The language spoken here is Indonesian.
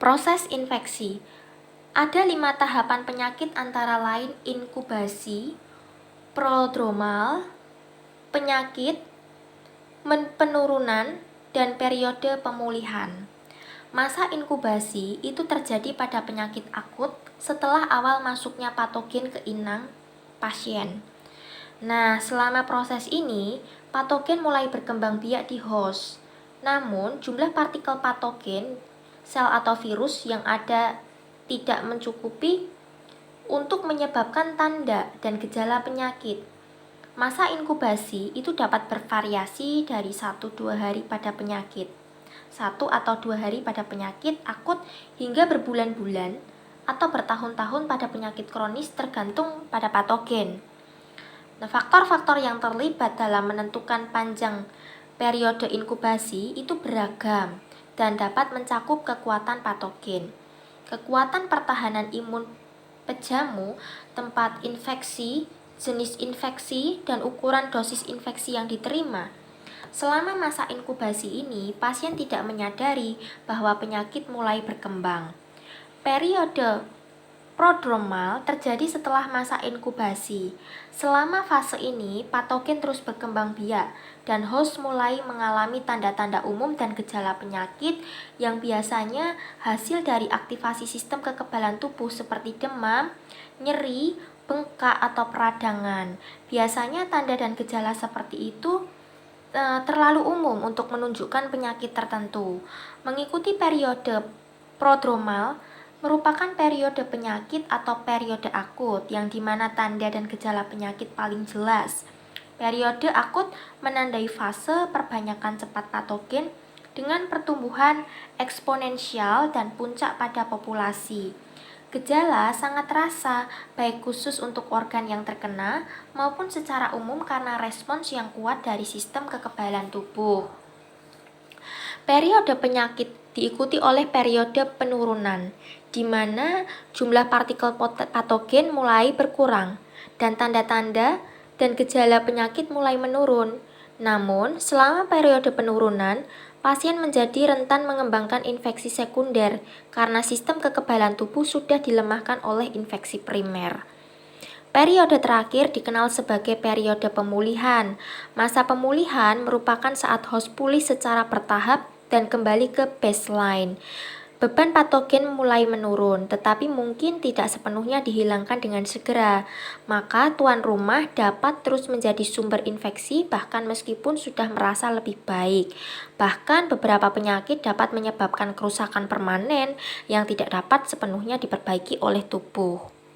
Proses infeksi. Ada 5 tahapan penyakit antara lain inkubasi, prodromal, penyakit, penurunan, dan periode pemulihan. Masa inkubasi itu terjadi pada penyakit akut setelah awal masuknya patogen ke inang pasien. Nah, selama proses ini, patogen mulai berkembang biak di host. Namun, jumlah partikel patogen, sel atau virus yang ada tidak mencukupi untuk menyebabkan tanda dan gejala penyakit. Masa inkubasi itu dapat bervariasi dari 1-2 hari pada penyakit, 1 atau 2 hari pada penyakit akut hingga berbulan-bulan atau bertahun-tahun pada penyakit kronis tergantung pada patogen. Nah, faktor-faktor yang terlibat dalam menentukan panjang periode inkubasi itu beragam dan dapat mencakup kekuatan patogen, kekuatan pertahanan imun pejamu, tempat infeksi, jenis infeksi, dan ukuran dosis infeksi yang diterima. Selama masa inkubasi ini, pasien tidak menyadari bahwa penyakit mulai berkembang. Periode prodromal terjadi setelah masa inkubasi. Selama fase ini, patogen terus berkembang biak dan host mulai mengalami tanda-tanda umum dan gejala penyakit yang biasanya hasil dari aktivasi sistem kekebalan tubuh seperti demam, nyeri, bengkak, atau peradangan. Biasanya tanda dan gejala seperti itu terlalu umum untuk menunjukkan penyakit tertentu. Mengikuti periode prodromal merupakan periode penyakit atau periode akut yang dimana tanda dan gejala penyakit paling jelas. Periode akut menandai fase perbanyakan cepat patogen dengan pertumbuhan eksponensial dan puncak pada populasi. Gejala sangat terasa, baik khusus untuk organ yang terkena maupun secara umum karena respons yang kuat dari sistem kekebalan tubuh. Periode penyakit diikuti oleh periode penurunan, di mana jumlah partikel patogen mulai berkurang dan tanda-tanda dan gejala penyakit mulai menurun. Namun, selama periode penurunan, pasien menjadi rentan mengembangkan infeksi sekunder karena sistem kekebalan tubuh sudah dilemahkan oleh infeksi primer. Periode terakhir dikenal sebagai periode pemulihan. Masa pemulihan merupakan saat host pulih secara bertahap dan kembali ke baseline. Beban patogen mulai menurun, tetapi mungkin tidak sepenuhnya dihilangkan dengan segera. Maka tuan rumah dapat terus menjadi sumber infeksi bahkan meskipun sudah merasa lebih baik. Bahkan beberapa penyakit dapat menyebabkan kerusakan permanen yang tidak dapat sepenuhnya diperbaiki oleh tubuh.